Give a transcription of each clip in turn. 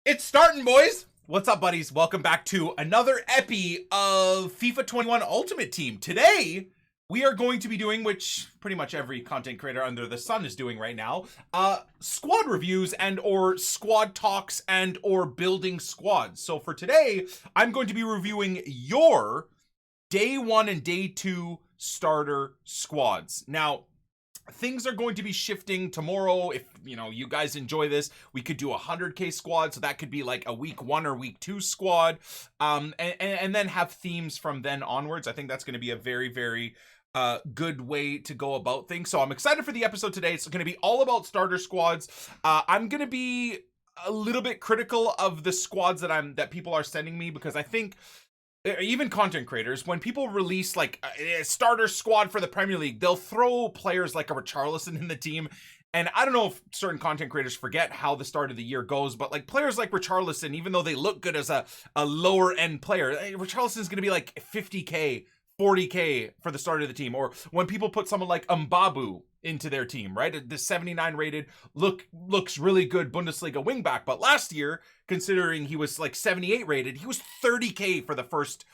It's starting, boys! What's up, buddies? Welcome back to another epi of FIFA 21 Ultimate Team. Today, we are going to be doing, which pretty much every content creator under the sun is doing right now, squad reviews and or squad talks and or building squads. So for today, I'm going to be reviewing your day 1 and day 2 starter squads. Now, things are going to be shifting tomorrow. If you guys enjoy this, we could do a 100k squad, so that could be like a week 1 or week 2 squad, and then have themes from then onwards. I think that's going to be a very good way to go about things. So I'm excited for the episode today. It's going to be all about starter squads. I'm going to be a little bit critical of the squads that people are sending me, because I think even content creators, when people release like a starter squad for the Premier League, they'll throw players like a Richarlison in the team. And I don't know if certain content creators forget how the start of the year goes, but like players like Richarlison, even though they look good as a lower end player, Richarlison is going to be like 50k, 40k for the start of the team. Or when people put someone like Mbabu into their team, right? The 79 rated looks really good Bundesliga wingback, but last year, considering he was like 78 rated, he was 30k for the first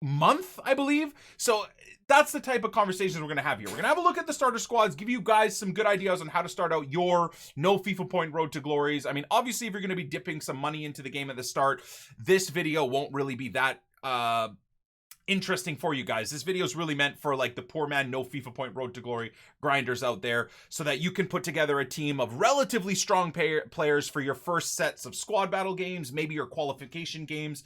month, I believe. So that's the type of conversations we're going to have here. We're going to have a look at the starter squads, give you guys some good ideas on how to start out your no FIFA point road to glories. I mean, obviously, if you're going to be dipping some money into the game at the start, this video won't really be that interesting for you guys. This video is really meant for like the poor man no FIFA point road to glory grinders out there, so that you can put together a team of relatively strong players for your first sets of squad battle games, maybe your qualification games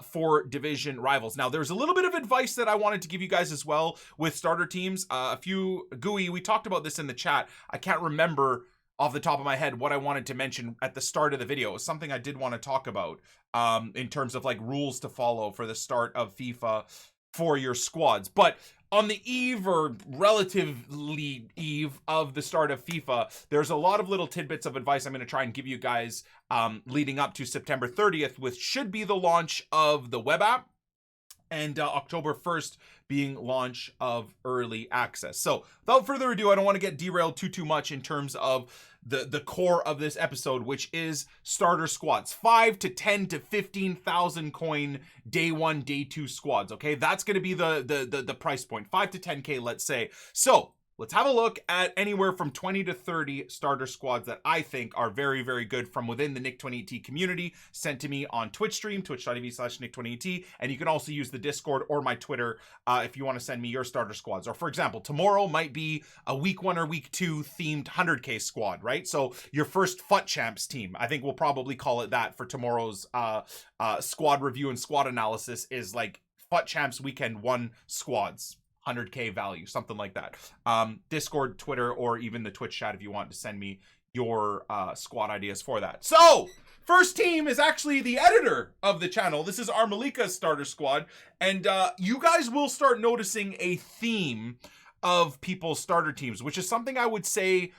for division rivals. Now, there's a little bit of advice that I wanted to give you guys as well with starter teams. We talked about this in the chat. I can't remember off the top of my head what I wanted to mention at the start of the video. It was something I did want to talk about in terms of like rules to follow for the start of FIFA for your squads. But on the eve, or relatively eve, of the start of FIFA, there's a lot of little tidbits of advice I'm going to try and give you guys leading up to September 30th, which should be the launch of the web app, and October 1st being launch of early access. So without further ado, I don't want to get derailed too much in terms of the core of this episode, which is starter squads. 5 to 10 to 15,000 coin day 1, day 2 squads. Okay, that's going to be the price point. 5 to 10k, let's say. So let's have a look at anywhere from 20 to 30 starter squads that I think are very good from within the Nick20AT community, sent to me on Twitch stream, twitch.tv/Nick20AT. And you can also use the Discord or my Twitter if you want to send me your starter squads. Or for example, tomorrow might be a week 1 or week 2 themed 100k squad, right? So your first FUT Champs team, I think we'll probably call it that for tomorrow's squad review and squad analysis, is like FUT Champs Weekend 1 squads. 100k value, something like that. Discord, Twitter, or even the Twitch chat if you want to send me your squad ideas for that. So first team is actually the editor of the channel. This is Armalika's starter squad, and you guys will start noticing a theme of people's starter teams, which is something I would say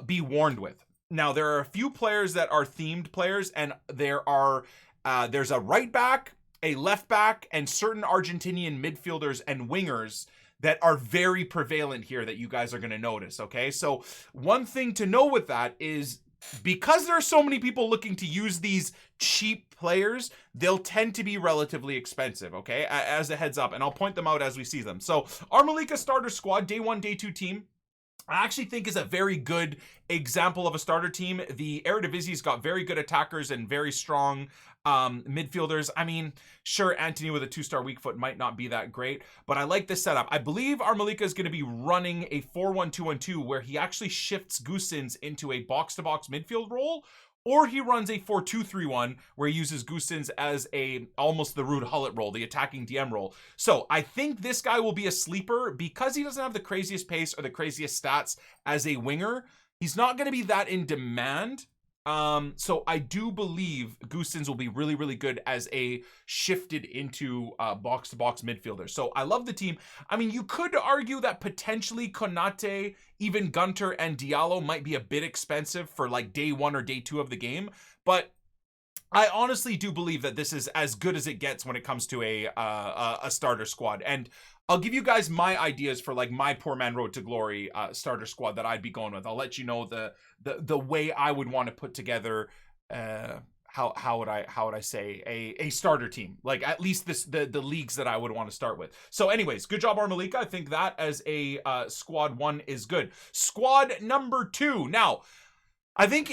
be warned with. Now, there are a few players that are themed players, and there's a right back, a left back, and certain Argentinian midfielders and wingers that are very prevalent here that you guys are going to notice, okay? So one thing to know with that is, because there are so many people looking to use these cheap players, they'll tend to be relatively expensive, okay? As a heads up, and I'll point them out as we see them. So Armalika starter squad, day 1, day 2 team, I actually think is a very good example of a starter team. The Eredivisie's got very good attackers and very strong midfielders. I mean, sure, Anthony with a 2-star weak foot might not be that great, but I like this setup. I believe Armalika is going to be running a 4-1-2-1-2, where he actually shifts Goossens into a box-to-box midfield role, or he runs a 4-2-3-1 where he uses Goossens as almost the Ruud Gullit role, the attacking DM role. So I think this guy will be a sleeper because he doesn't have the craziest pace or the craziest stats as a winger. He's not going to be that in demand. So I do believe Goossens will be really good as a shifted into box-to-box midfielder. So I love the team. I mean, you could argue that potentially Konate, even Gunter, and Diallo might be a bit expensive for like day 1 or day 2 of the game, but I honestly do believe that this is as good as it gets when it comes to a starter squad. And I'll give you guys my ideas for like my poor man road to glory starter squad that I'd be going with. I'll let you know the way I would want to put together how would I say a starter team, like at least the leagues that I would want to start with. So anyways, good job Armalika. I think that as a squad 1 is good. Squad number 2. Now I think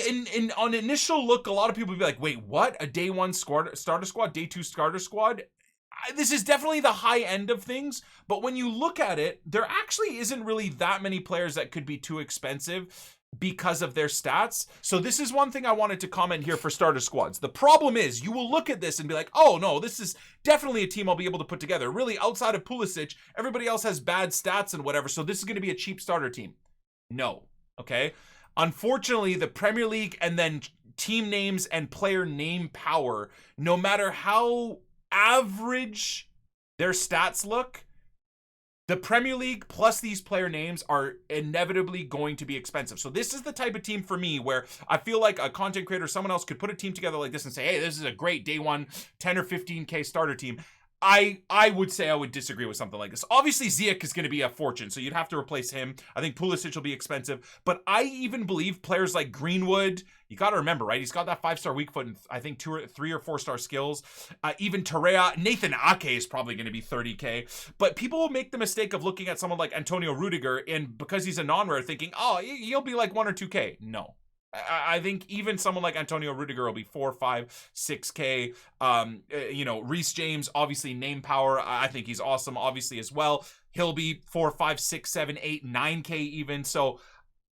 on initial look, a lot of people would be like, wait, what? A day 1 starter squad, day 2 starter squad? This is definitely the high end of things, but when you look at it, there actually isn't really that many players that could be too expensive because of their stats. So this is one thing I wanted to comment here for starter squads. The problem is you will look at this and be like, oh no, this is definitely a team I'll be able to put together. Really, outside of Pulisic, everybody else has bad stats and whatever, so this is going to be a cheap starter team. No, okay? Unfortunately, the Premier League and then team names and player name power, no matter how average their stats look, the Premier League plus these player names are inevitably going to be expensive. So this is the type of team for me where I feel like a content creator, someone else could put a team together like this and say, hey, this is a great day 1 10 or 15k starter team. I would say I would disagree with something like this. Obviously, Ziyech is going to be a fortune, so you'd have to replace him. I think Pulisic will be expensive, but I even believe players like Greenwood, you got to remember, right? He's got that 5-star weak foot and I think 3 or 4-star skills. Even Torreira, Nathan Ake is probably going to be 30k, but people will make the mistake of looking at someone like Antonio Rudiger and because he's a non-rare thinking, oh, he'll be like 1 or 2k. No. I think even someone like Antonio Rudiger will be 4, 5, 6k. Reece James, obviously name power. I think he's awesome, obviously as well. He'll be 4, 5, 6, 7, 8, 9k even. So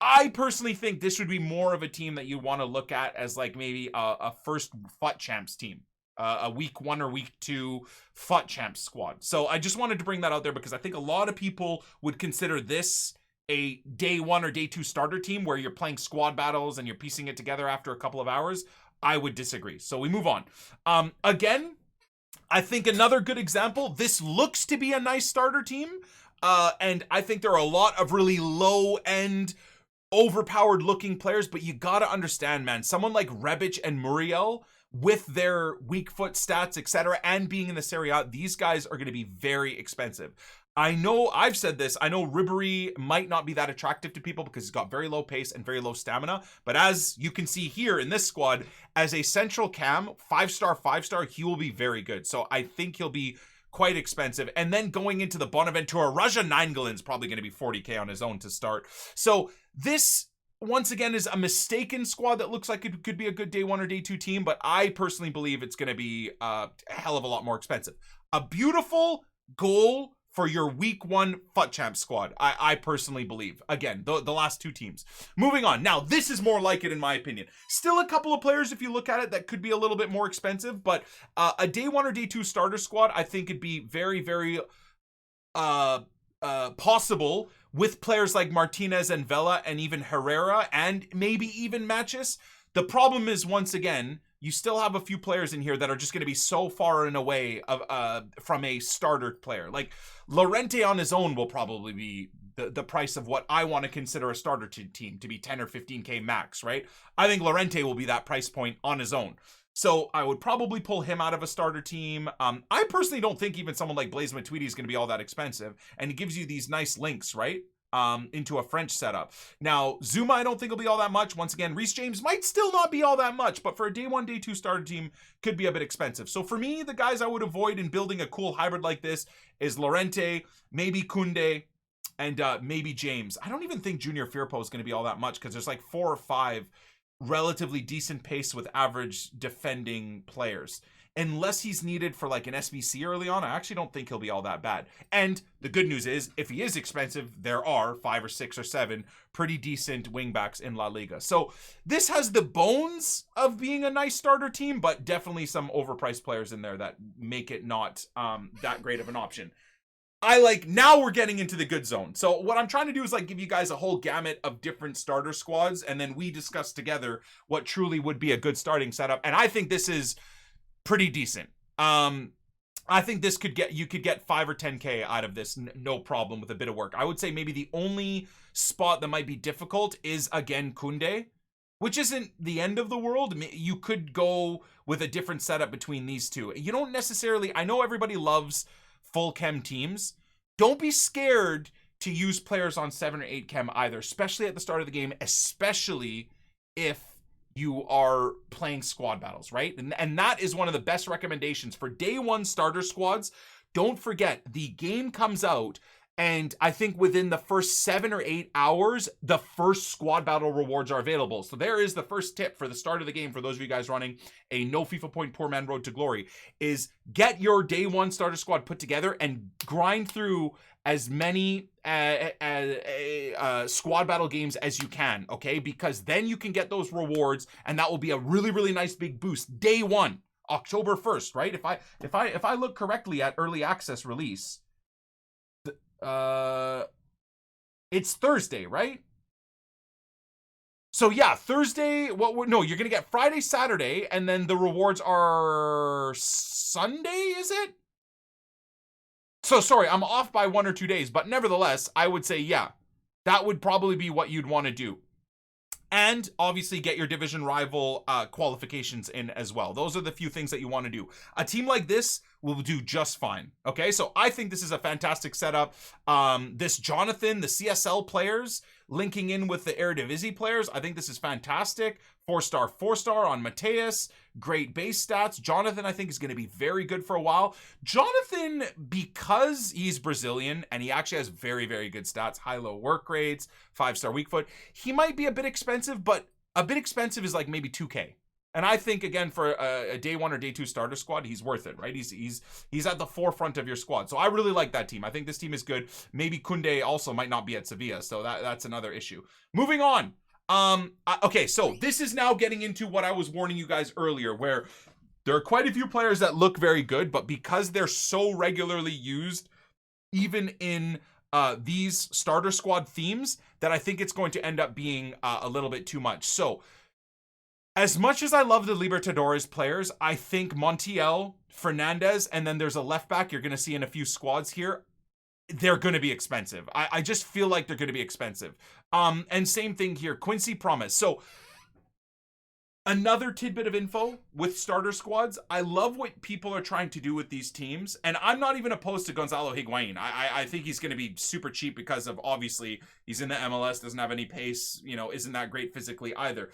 I personally think this would be more of a team that you want to look at as like maybe a first FUT Champs team. A week 1 or week 2 FUT Champs squad. So I just wanted to bring that out there because I think a lot of people would consider this a day 1 or day 2 starter team where you're playing squad battles and you're piecing it together after a couple of hours. I would disagree. So we move on. Again, I think another good example, this looks to be a nice starter team. And I think there are a lot of really low end, overpowered looking players, but you got to understand, man, someone like Rebic and Muriel with their weak foot stats, etc., and being in the Serie A, these guys are going to be very expensive. I know I've said this. I know Ribery might not be that attractive to people because he's got very low pace and very low stamina. But as you can see here in this squad, as a central cam, 5-star, he will be very good. So I think he'll be quite expensive. And then going into the Bonaventura, Raja Nainggolan's probably going to be 40k on his own to start. So this, once again, is a mistaken squad that looks like it could be a good day 1 or day 2 team. But I personally believe it's going to be a hell of a lot more expensive. A beautiful goal for your week 1 FUT Champs squad, I personally believe. Again, the last 2 teams. Moving on. Now, this is more like it in my opinion. Still a couple of players, if you look at it, that could be a little bit more expensive, but a day 1 or day 2 starter squad, I think it'd be very, very possible with players like Martinez and Vela and even Herrera and maybe even Matches. The problem is, once again, you still have a few players in here that are just going to be so far and away from a starter player. Like Llorente on his own will probably be the price of what I want to consider a starter team to be 10 or 15k max, right? I think Llorente will be that price point on his own. So I would probably pull him out of a starter team. I personally don't think even someone like Blaise Matuidi is going to be all that expensive. And it gives you these nice links, right? Into a French setup. Now, Zuma I don't think will be all that much. Once again, Reece James might still not be all that much, but for a day 1, day 2 starter team could be a bit expensive. So for me, the guys I would avoid in building a cool hybrid like this is Llorente, maybe Koundé, and maybe James. I don't even think Junior Firpo is going to be all that much because there's like 4 or 5 relatively decent pace with average defending players. Unless he's needed for like an SBC early on, I actually don't think he'll be all that bad. And the good news is, if he is expensive, there are 5 or 6 or 7 pretty decent wingbacks in La Liga. So this has the bones of being a nice starter team, but definitely some overpriced players in there that make it not that great of an option. Now we're getting into the good zone. So what I'm trying to do is like give you guys a whole gamut of different starter squads, and then we discuss together what truly would be a good starting setup. And I think this is pretty decent. I think this you could get 5 or 10k out of this, no problem, with a bit of work. I would say maybe the only spot that might be difficult is, again, Koundé, which isn't the end of the world. You could go with a different setup between these two. You don't necessarily, I know everybody loves full chem teams. Don't be scared to use players on 7 or 8 chem either, especially at the start of the game, especially if you are playing squad battles, right? And that is one of the best recommendations for day one starter squads. Don't forget, the game comes out, and I think within the first 7 or 8 hours, the first squad battle rewards are available. So there is the first tip for the start of the game for those of you guys running a no FIFA point poor man road to glory, is get your day one starter squad put together and grind through as many squad battle games as you can, okay? Because then you can get those rewards, and that will be a really, really nice big boost. Day one, October 1st, right? If I look correctly at early access release, it's Thursday, right? So yeah, Thursday, no, you're gonna get Friday, Saturday, and then the rewards are Sunday, is it? So sorry, I'm off by 1 or 2 days, but nevertheless, I would say, yeah, that would probably be what you'd want to do. And obviously get your division rival qualifications in as well. Those are the few things that you want to do. A team like this will do just fine. Okay, so I think this is a fantastic setup. This Jonathan, the CSL players, linking in with the Eredivisie players, I think this is fantastic. 4-star on Mateus. Great base stats. Jonathan, I think, is going to be very good for a while. Jonathan, because he's Brazilian and he actually has very, very good stats, high-low work rates, 5-star weak foot, he might be a bit expensive, but a bit expensive is like maybe 2K. And I think, again, for a day one or day two starter squad, he's worth it, right? He's at the forefront of your squad. So I really like that team. I think this team is good. Maybe Koundé also might not be at Sevilla, so that's another issue. Moving on. Okay, so this is now getting into what I was warning you guys earlier, where there are quite a few players that look very good, but because they're so regularly used, even in these starter squad themes, that I think it's going to end up being a little bit too much. So, as much as I love the Libertadores players, I think Montiel, Fernandez, and then there's a left back you're going to see in a few squads here, they're going to be expensive. I just feel like they're going to be expensive. And same thing here, Quincy Promise. So another tidbit of info with starter squads. I love what people are trying to do with these teams. And I'm not even opposed to Gonzalo Higuain. I think he's going to be super cheap because of, obviously, he's in the MLS, doesn't have any pace, isn't that great physically either.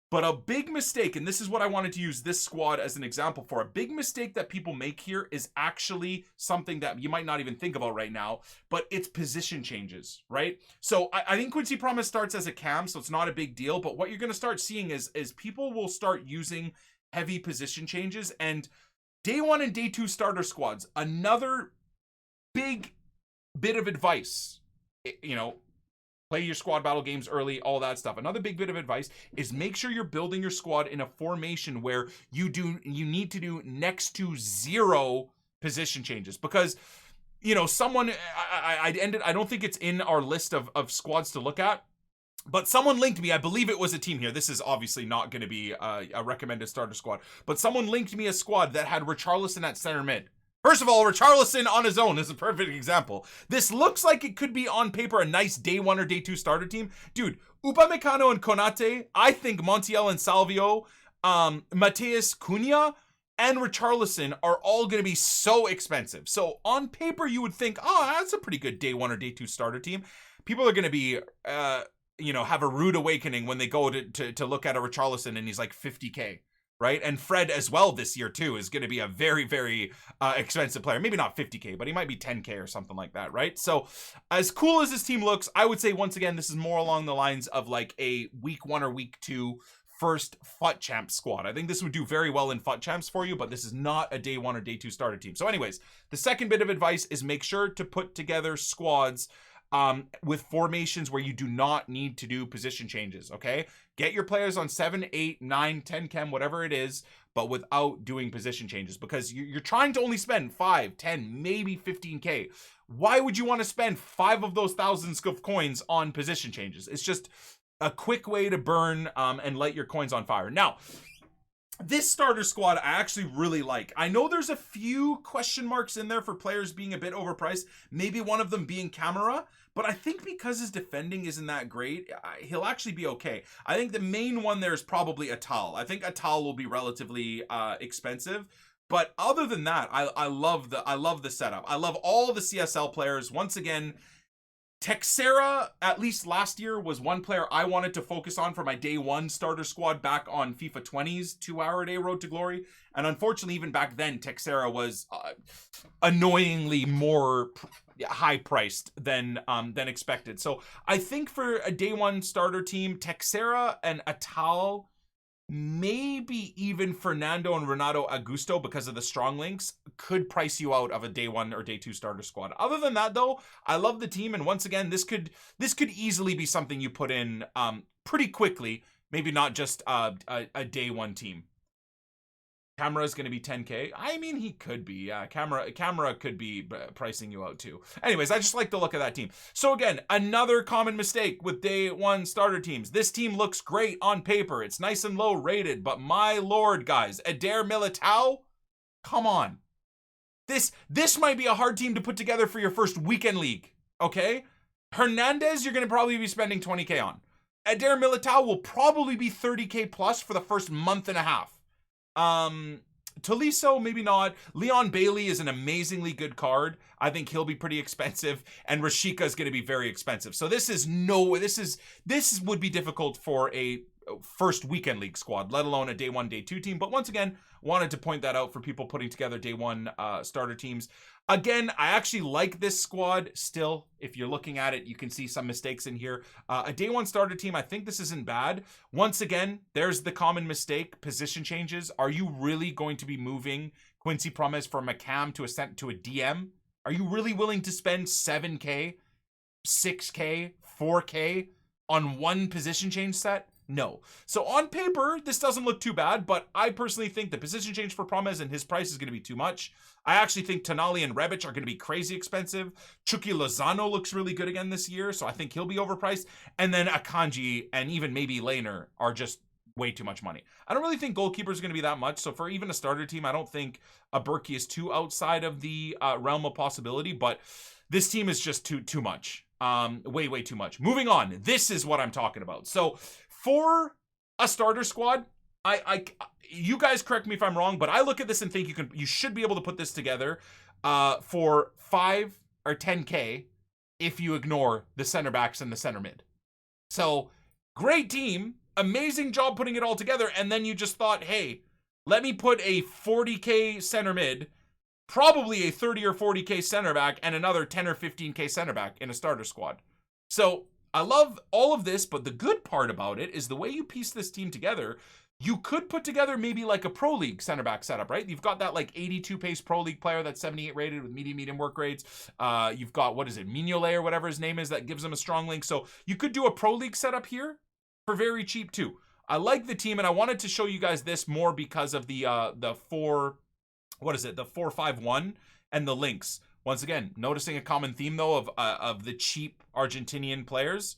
But a big mistake, and this is what I wanted to use this squad as an example for, a big mistake that people make here is actually something that you might not even think about right now, but it's position changes, right? So I think Quincy Promise starts as a cam, so it's not a big deal, but what you're going to start seeing is people will start using heavy position changes, and day one and day two starter squads, another big bit of advice, play your squad battle games early, all that stuff. Another big bit of advice is make sure you're building your squad in a formation where you need to do next to 0 position changes, because someone I don't think it's in our list of squads to look at, but someone linked me, I believe it was a team here. This is obviously not going to be a recommended starter squad, but someone linked me a squad that had Richarlison at center mid. First of all, Richarlison on his own is a perfect example. This looks like it could be on paper a nice day one or day two starter team. Dude, Upamecano and Konate, I think Montiel and Salvio, Mateus Cunha, and Richarlison are all going to be so expensive. So on paper, you would think, oh, that's a pretty good day one or day two starter team. People are going to be, have a rude awakening when they go to look at a Richarlison and he's like 50K. Right? And Fred as well this year too is going to be a very, very expensive player. Maybe not 50K, but he might be 10K or something like that, right? So as cool as this team looks, I would say once again, this is more along the lines of like a week 1 or week 2 first FUT Champs squad. I think this would do very well in FUT Champs for you, but this is not a day 1 or day 2 starter team. So anyways, the second bit of advice is make sure to put together squads with formations where you do not need to do position changes, okay? Get your players on 7, 8, 9, 10 chem, whatever it is, but without doing position changes, because you're trying to only spend 5, 10, maybe 15K. Why would you want to spend 5 of those thousands of coins on position changes? It's just a quick way to burn and light your coins on fire. Now, this starter squad I actually really like. I know there's a few question marks in there for players being a bit overpriced, maybe one of them being Camara, but I think because his defending isn't that great, he'll actually be okay. I think the main one there is probably Atal. I think Atal will be relatively expensive, but other than that, I love the setup. I love all the CSL players. Once again, Texera, at least last year, was one player I wanted to focus on for my day one starter squad back on FIFA 20's 2-hour-a-day Road to Glory. And unfortunately, even back then, Texera was annoyingly more high-priced than expected. So I think for a day one starter team, Texera and Atal, maybe even Fernando and Renato Augusto, because of the strong links, could price you out of a day one or day two starter squad. Other than that, though, I love the team, and once again, this could easily be something you put in pretty quickly. Maybe not just a day one team. Camera is going to be 10K. I mean, he could be. Yeah, camera could be pricing you out too. Anyways, I just like the look of that team. So again, another common mistake with day one starter teams. This team looks great on paper. It's nice and low rated, but my lord, guys, Eder Militao, come on. This might be a hard team to put together for your first weekend league, okay? Hernandez, you're going to probably be spending 20K on. Eder Militao will probably be 30K plus for the first month and a half. Tolisso, maybe not. Leon Bailey is an amazingly good card. I think he'll be pretty expensive, and Rashica is going to be very expensive. So this would be difficult for a first weekend league squad, let alone a day one, day two team. But once again, wanted to point that out for people putting together day one starter teams. Again, I actually like this squad still. If you're looking at it, you can see some mistakes in here. A day one starter team, I think this isn't bad. Once again, there's the common mistake, position changes. Are you really going to be moving Quincy Promes from a cam to a DM? Are you really willing to spend 7K, 6K, 4K on one position change set? No. So on paper, this doesn't look too bad, but I personally think the position change for Promes and his price is going to be too much. I actually think Tonali and Rebic are going to be crazy expensive. Chucky Lozano looks really good again this year, so I think he'll be overpriced. And then Akanji and even maybe Lehner are just way too much money. I don't really think goalkeepers are going to be that much, so for even a starter team, I don't think a Berkey is too outside of the realm of possibility, but this team is just too much. Way too much. Moving on. This is what I'm talking about. So for a starter squad, you guys correct me if I'm wrong, but I look at this and think you should be able to put this together for 5 or 10K if you ignore the center backs and the center mid. So great team, amazing job putting it all together, and then you just thought, hey, let me put a 40K center mid, probably a 30 or 40K center back, and another 10 or 15K center back in a starter squad. So I love all of this, but the good part about it is the way you piece this team together. You could put together maybe like a Pro League center back setup, right? You've got that like 82 pace Pro League player that's 78 rated with medium work rates. You've got, what is it, Mignolet or whatever his name is, that gives him a strong link. So you could do a Pro League setup here for very cheap too. I like the team, and I wanted to show you guys this more because of the 4-5-1 and the links. Once again, noticing a common theme though of the cheap Argentinian players.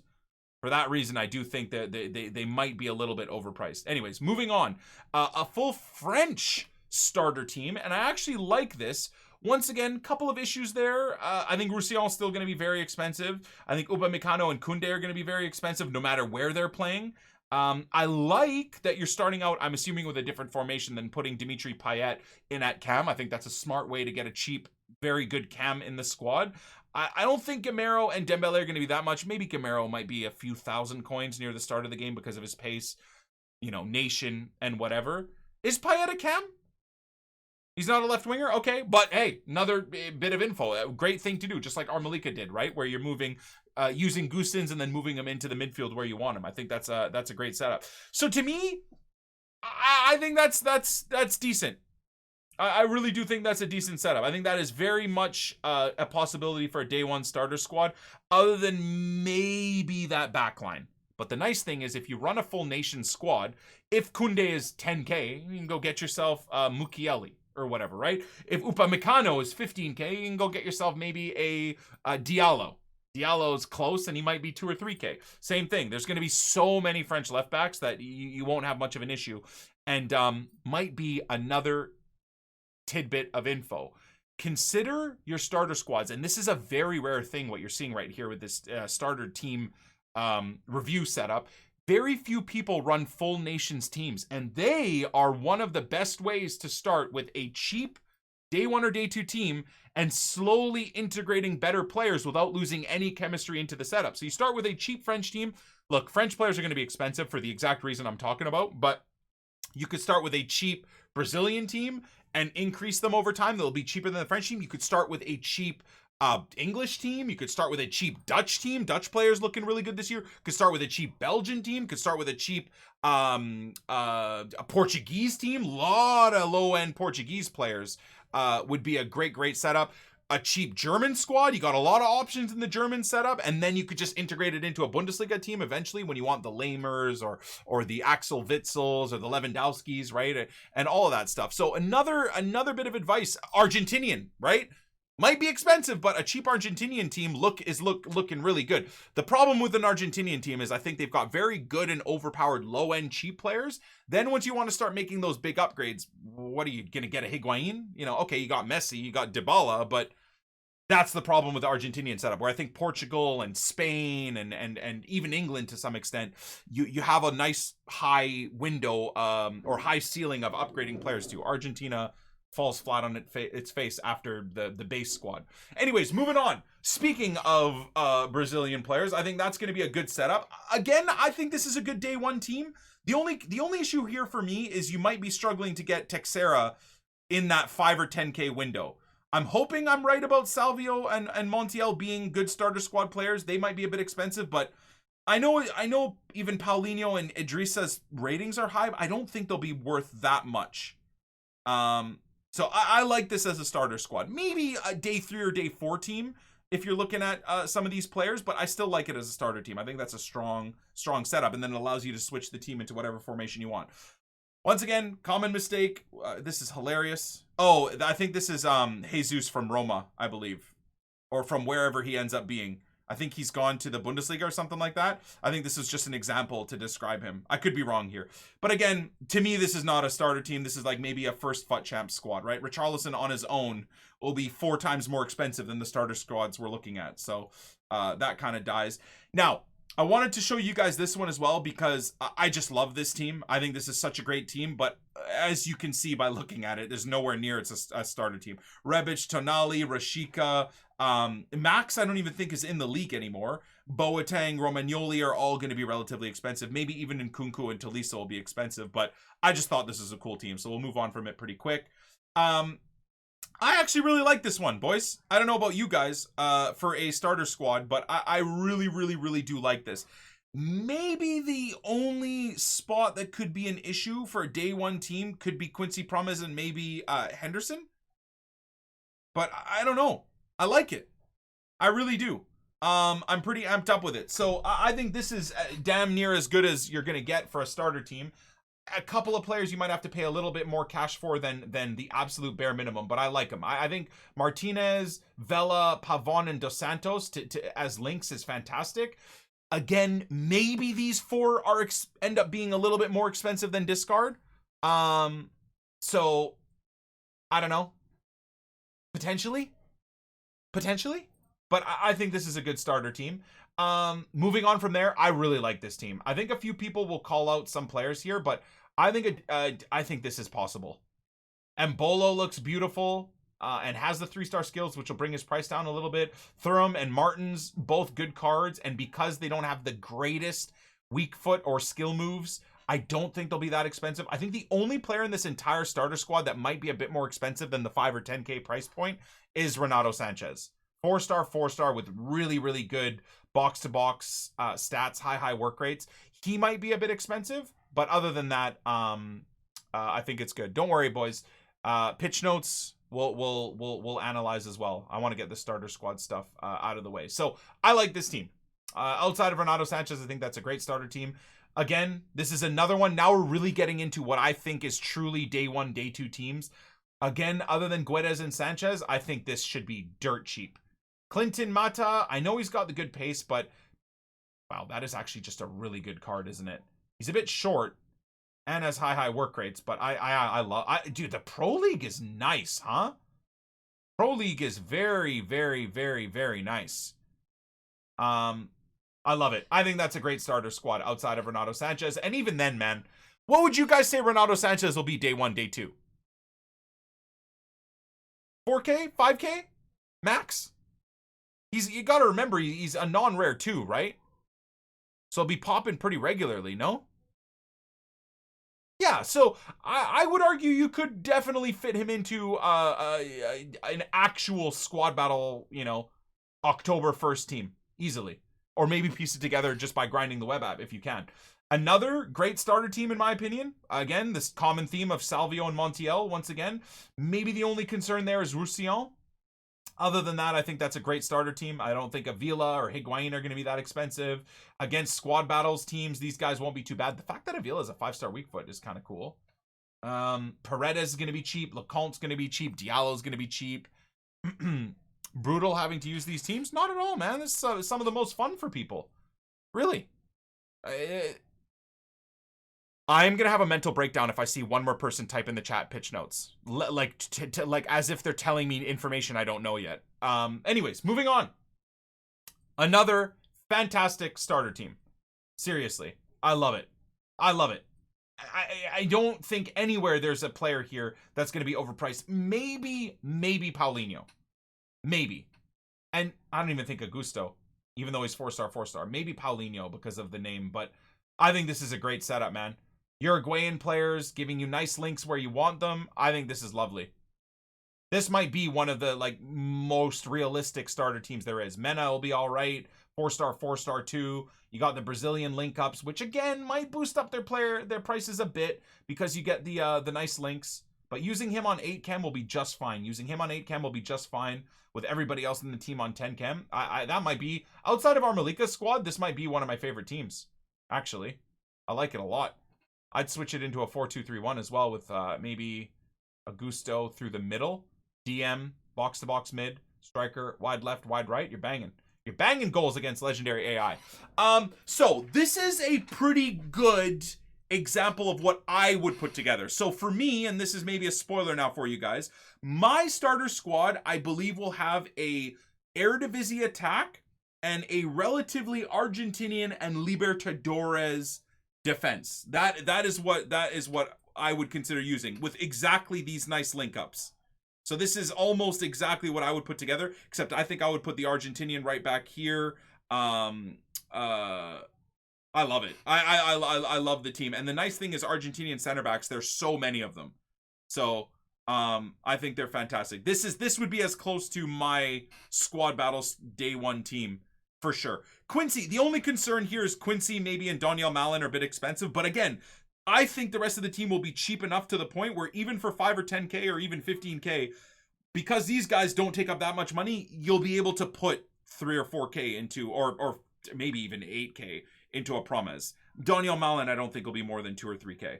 For that reason, I do think that they might be a little bit overpriced. Anyways, moving on. A full French starter team, and I actually like this. Once again, couple of issues there. I think Roussillon is still going to be very expensive. I think Upamecano and Koundé are going to be very expensive no matter where they're playing. I like that you're starting out, I'm assuming, with a different formation than putting Dimitri Payet in at cam. I think that's a smart way to get a cheap, very good cam in the squad. I don't think Gamero and Dembele are going to be that much. Maybe Gamero might be a few thousand coins near the start of the game because of his pace, nation and whatever. Is Payet a cam? He's not a left winger? Okay, but hey, another bit of info. A great thing to do, just like Armalika did, right? Where you're moving, using Gustins and then moving him into the midfield where you want him. I think that's a great setup. So to me, I think that's decent. I really do think that's a decent setup. I think that is very much a possibility for a day one starter squad, other than maybe that back line. But the nice thing is, if you run a full nation squad, if Koundé is 10K, you can go get yourself Mukiele or whatever, right? If Upamecano is 15K, you can go get yourself maybe a Diallo. Diallo's close, and he might be 2 or 3K. Same thing. There's going to be so many French left backs that you won't have much of an issue. And might be another tidbit of info. Consider your starter squads, and this is a very rare thing what you're seeing right here with this starter team review setup. Very few people run full nations teams, and they are one of the best ways to start with a cheap day 1 or day 2 team and slowly integrating better players without losing any chemistry into the setup. So you start with a cheap French team. Look, French players are going to be expensive for the exact reason I'm talking about, but you could start with a cheap Brazilian team and increase them over time. They'll be cheaper than the French team. You could start with a cheap English team. You could start with a cheap Dutch team. Dutch players looking really good this year. Could start with a cheap Belgian team. Could start with a cheap a Portuguese team. Lot of low-end Portuguese players would be a great setup. A cheap German squad. You got a lot of options in the German setup, and then you could just integrate it into a Bundesliga team eventually when you want the Lamers or the Axel Witzels or the Lewandowskis, right? And all of that stuff. So another bit of advice, Argentinian, right? Might be expensive, but a cheap Argentinian team looking really good. The problem with an Argentinian team is I think they've got very good and overpowered low-end cheap players. Then once you want to start making those big upgrades, what are you going to get, a Higuain? You know, okay, you got Messi, you got Dybala, but that's the problem with the Argentinian setup, where I think Portugal and Spain and even England to some extent, you have a nice high window or high ceiling of upgrading players to. Argentina falls flat on its face after the base squad. Anyways, moving on. Speaking of Brazilian players, I think that's going to be a good setup. Again, I think this is a good day 1 team. The only issue here for me is you might be struggling to get Teixeira in that 5 or 10K window. I'm hoping I'm right about Salvio and Montiel being good starter squad players. They might be a bit expensive, but I know even Paulinho and Idrissa's ratings are high, but I don't think they'll be worth that much. So I like this as a starter squad. Maybe a day 3 or day 4 team if you're looking at some of these players, but I still like it as a starter team. I think that's a strong setup, and then it allows you to switch the team into whatever formation you want. Once again, common mistake. This is hilarious. Oh, I think this is Jesus from Roma, I believe, or from wherever he ends up being. I think he's gone to the Bundesliga or something like that. I think this is just an example to describe him. I could be wrong here. But again, to me, this is not a starter team. This is like maybe a first FUT champ squad, right? Richarlison on his own will be 4 times more expensive than the starter squads we're looking at. So that kind of dies. Now, I wanted to show you guys this one as well because I just love this team. I think this is such a great team, but as you can see by looking at it, there's nowhere near it's a starter team. Rebic, Tonali, Rashica, Max I don't even think is in the league anymore. Boateng, Romagnoli are all going to be relatively expensive. Maybe even Nkunku and Tolisso will be expensive, but I just thought this is a cool team, so we'll move on from it pretty quick. I actually really like this one, boys. I don't know about you guys for a starter squad, but I really do like this. Maybe the only spot that could be an issue for a day 1 team could be Quincy Promes and maybe Henderson. But I don't know. I like it. I really do. I'm pretty amped up with it. So I think this is damn near as good as you're going to get for a starter team. A couple of players you might have to pay a little bit more cash for than the absolute bare minimum, but I like them. I think Martinez, Vela, Pavon, and Dos Santos as links is fantastic. Again, maybe these 4 are end up being a little bit more expensive than discard. So I don't know. Potentially, but I think this is a good starter team. Moving on from there, I really like this team. I think a few people will call out some players here, but I think this is possible. Mbolo looks beautiful and has the 3-star skills, which will bring his price down a little bit. Thuram and Martins, both good cards, and because they don't have the greatest weak foot or skill moves, I don't think they'll be that expensive. I think the only player in this entire starter squad that might be a bit more expensive than the 5 or 10K price point is Renato Sanchez. 4-star with really good box-to-box stats, high work rates. He might be a bit expensive, but other than that, I think it's good. Don't worry, boys. Pitch notes we'll analyze as well. I want to get the starter squad stuff out of the way. So I like this team. Outside of Renato Sanchez, I think that's a great starter team. Again, this is another one. Now we're really getting into what I think is truly day 1, day 2 teams. Again, other than Guedes and Sanchez, I think this should be dirt cheap. Clinton Mata, I know he's got the good pace, but wow, that is actually just a really good card, isn't it? He's a bit short and has high work rates, but I love, dude, the Pro League is nice, huh? Pro League is very nice. I love it. I think that's a great starter squad outside of Renato Sanchez. And even then, man, what would you guys say Renato Sanchez will be day 1, day 2? 4K, 5K, max. You got to remember, he's a non-rare too, right? So he'll be popping pretty regularly, no? Yeah, so I would argue you could definitely fit him into an actual squad battle, you know, October 1st team easily. Or maybe piece it together just by grinding the web app if you can. Another great starter team, in my opinion. Again, this common theme of Salvio and Montiel, once again. Maybe the only concern there is Roussillon. Other than that, I think that's a great starter team. I don't think Avila or Higuain are going to be that expensive. Against squad battles teams, these guys won't be too bad. The fact that Avila is a 5-star weak foot is kind of cool. Paredes is going to be cheap. Lecomte's going to be cheap. Diallo's going to be cheap. Brutal having to use these teams? Not at all, man. This is some of the most fun for people. Really. I'm going to have a mental breakdown if I see one more person type in the chat pitch notes. Like as if they're telling me information I don't know yet. Anyways, moving on. Another fantastic starter team. Seriously. I love it. I love it. I don't think anywhere there's a player here that's going to be overpriced. Maybe Paulinho. Maybe. And I don't even think Augusto, even though he's 4-star. Maybe Paulinho because of the name. But I think this is a great setup, man. Uruguayan players giving you nice links where you want them. I think this is lovely. This might be one of the most realistic starter teams there is. Mena will be all right. 4-star too. You got the Brazilian link ups, which again might boost up their prices a bit because you get the nice links. But using him on 8 chem will be just fine. Using him on 8 chem will be just fine with everybody else in the team on 10 chem. That might be, outside of our Malika squad, this might be one of my favorite teams. Actually, I like it a lot. I'd switch it into a 4-2-3-1 as well with maybe Augusto through the middle. DM, box-to-box mid, striker, wide left, wide right. You're banging. You're banging goals against legendary AI. So this is a pretty good example of what I would put together. So for me, and this is maybe a spoiler now for you guys, my starter squad, I believe, will have a Eredivisie attack and a relatively Argentinian and Libertadores defense. That is what I would consider using with exactly these nice link ups. So this is almost exactly what I would put together, except I think I would put the Argentinian right back here. I love it. I love the team. And the nice thing is Argentinian center backs, there's so many of them. So I think they're fantastic. This would be as close to my squad battles day one team for sure. Quincy, the only concern here is Quincy maybe and Daniel Malin are a bit expensive, but again, I think the rest of the team will be cheap enough to the point where even for 5 or 10K or even 15K, because these guys don't take up that much money, you'll be able to put 3 or 4K into, or maybe even 8K into a Promes. Daniel Malin, I don't think will be more than 2 or 3K.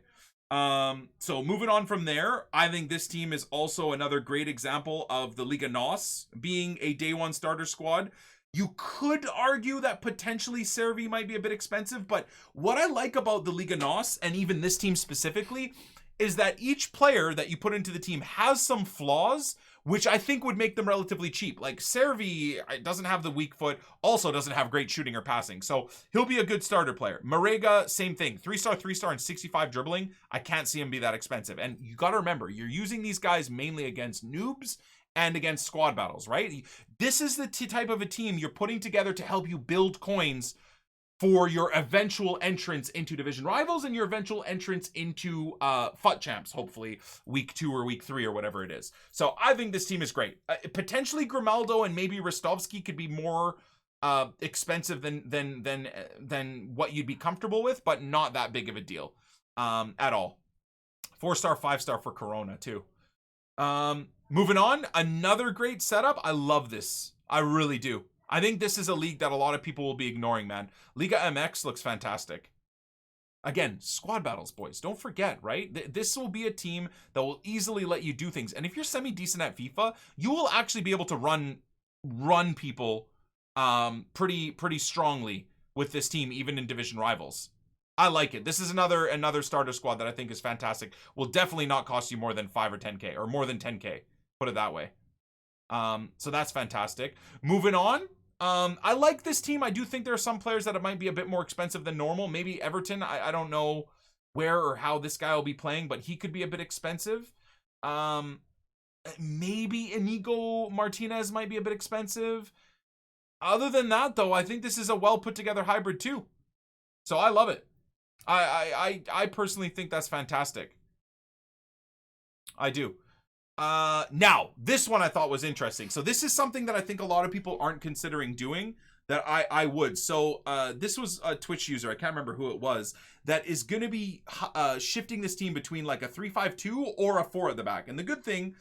So moving on from there, I think this team is also another great example of the Liga MX being a day one starter squad. You could argue that potentially Servi might be a bit expensive, but what I like about the Liga MX, and even this team specifically, is that each player that you put into the team has some flaws, which I think would make them relatively cheap. Like Servi doesn't have the weak foot, also doesn't have great shooting or passing, so he'll be a good starter player. Marega, same thing, 3-star, and 65 dribbling. I can't see him be that expensive. And you got to remember, you're using these guys mainly against noobs and against squad battles, right? This is the type of a team you're putting together to help you build coins for your eventual entrance into division rivals and your eventual entrance into FUT champs, hopefully week 2 or week 3 or whatever it is. So I think this team is great. Potentially Grimaldo and maybe Rostovsky could be more expensive than what you'd be comfortable with, but not that big of a deal at all. 4-star, 5-star for Corona too. Moving on, another great setup. I love this. I really do. I think this is a league that a lot of people will be ignoring, man. Liga MX looks fantastic. Again, squad battles, boys. Don't forget, right? This will be a team that will easily let you do things. And if you're semi-decent at FIFA, you will actually be able to run people pretty strongly with this team, even in division rivals. I like it. This is another starter squad that I think is fantastic. Will definitely not cost you more than 5 or 10K, or more than 10K. Put it that way. So that's fantastic. Moving on. I like this team. I do think there are some players that it might be a bit more expensive than normal. Maybe Everton. I don't know where or how this guy will be playing, but he could be a bit expensive. Maybe Inigo Martinez might be a bit expensive. Other than that, though, I think this is a well put together hybrid too. So I love it. I personally think that's fantastic. I do. Now, this one I thought was interesting. So this is something that I think a lot of people aren't considering doing that I would. So this was a Twitch user, I can't remember who it was, that is going to be shifting this team between like a 3-5-2 or a 4 at the back. And the good thing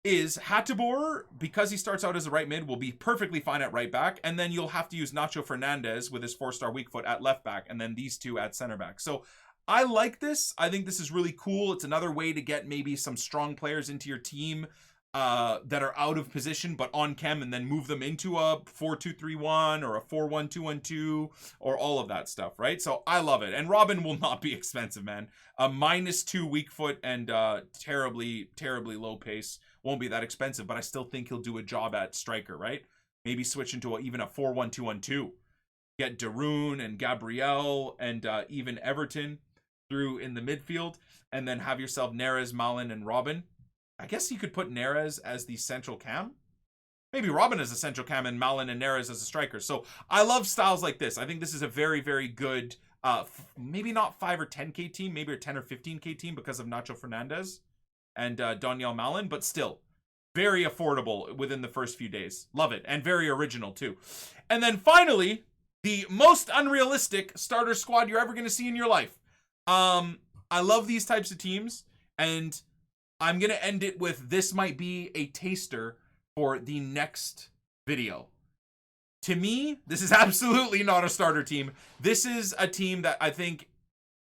is Hateboer, because he starts out as a right mid, will be perfectly fine at right back. And then you'll have to use Nacho Fernandez with his 4-star weak foot at left back. And then these two at center back. So I like this. I think this is really cool. It's another way to get maybe some strong players into your team that are out of position but on chem, and then move them into a 4-2-3-1 or a 4-1-2-1-2 or all of that stuff, right? So I love it. And Robin will not be expensive, man. A -2 weak foot and terribly low pace won't be that expensive, but I still think he'll do a job at striker, right? Maybe switch into even a 4-1-2-1-2. Get Darun and Gabriel and even Everton through in the midfield, and then have yourself Neres, Malin, and Robin. I guess you could put Neres as the central cam. Maybe Robin as a central cam and Malin and Neres as a striker. So I love styles like this. I think this is a very, very good, maybe not 5 or 10K team, maybe a 10 or 15K team because of Nacho Fernandez and Daniel Malin, but still very affordable within the first few days. Love it. And very original too. And then finally, the most unrealistic starter squad you're ever going to see in your life. I love these types of teams, and I'm going to end it with this might be a taster for the next video. To me, this is absolutely not a starter team. This is a team that I think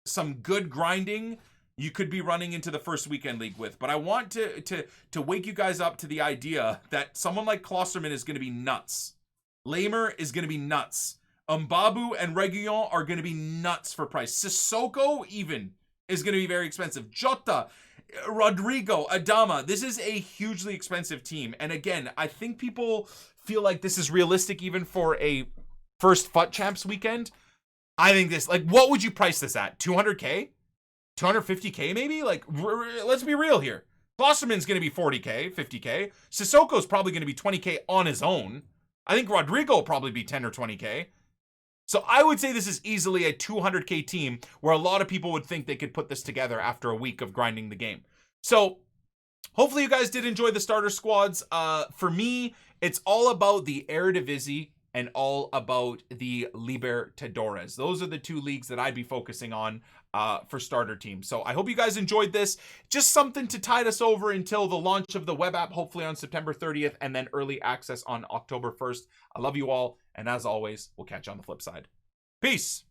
some good grinding you could be running into the first weekend league with. But I want to wake you guys up to the idea that someone like Klosterman is going to be nuts. Lamer is going to be nuts. Mbabu and Reguilon are going to be nuts for price. Sissoko even is going to be very expensive. Jota, Rodrigo, Adama. This is a hugely expensive team. And again, I think people feel like this is realistic even for a first FUT Champs weekend. I think this, like, what would you price this at? 200K? 250K maybe? Like, let's be real here. Klosterman's going to be 40K, 50K. Sissoko's probably going to be 20K on his own. I think Rodrigo will probably be 10 or 20K. So I would say this is easily a 200K team where a lot of people would think they could put this together after a week of grinding the game. So hopefully you guys did enjoy the starter squads. For me, it's all about the Eredivisie and all about the Libertadores. Those are the two leagues that I'd be focusing on for starter teams. So I hope you guys enjoyed this. Just something to tide us over until the launch of the web app, hopefully on September 30th, and then early access on October 1st. I love you all, and as always, we'll catch you on the flip side. Peace.